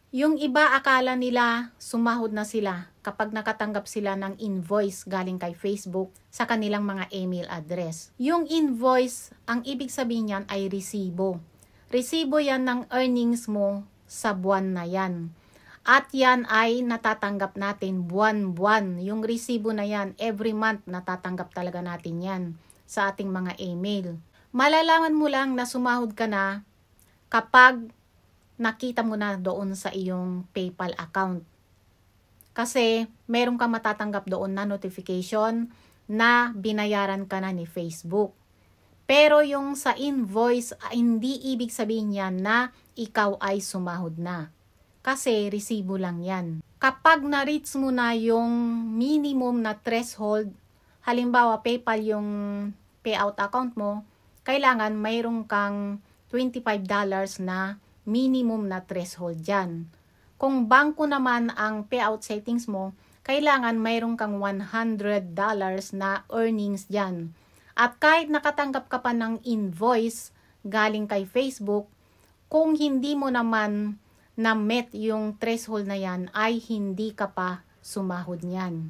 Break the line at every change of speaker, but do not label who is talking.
Yung iba akala nila sumahod na sila kapag nakatanggap sila ng invoice galing kay Facebook sa kanilang mga email address. Yung invoice, ang ibig sabihin niyan ay resibo. Resibo yan ng earnings mo sa buwan na yan. At yan ay natatanggap natin buwan-buwan. Yung resibo na yan, every month natatanggap talaga natin yan sa ating mga email. Malalaman mo lang na sumahod ka na kapag nakita mo na doon sa iyong PayPal account. Kasi meron ka matatanggap doon na notification na binayaran ka na ni Facebook. Pero yung sa invoice, hindi ibig sabihin yan na ikaw ay sumahod na. Kasi resibo lang yan. Kapag na-reach mo na yung minimum na threshold, halimbawa PayPal yung payout account mo, kailangan mayroon kang $25 na minimum na threshold dyan. Kung bangko naman ang payout settings mo, kailangan mayroon kang $100 na earnings dyan. At kahit nakatanggap ka pa ng invoice galing kay Facebook, kung hindi mo naman na-met yung threshold na yan, ay hindi ka pa sumahod niyan.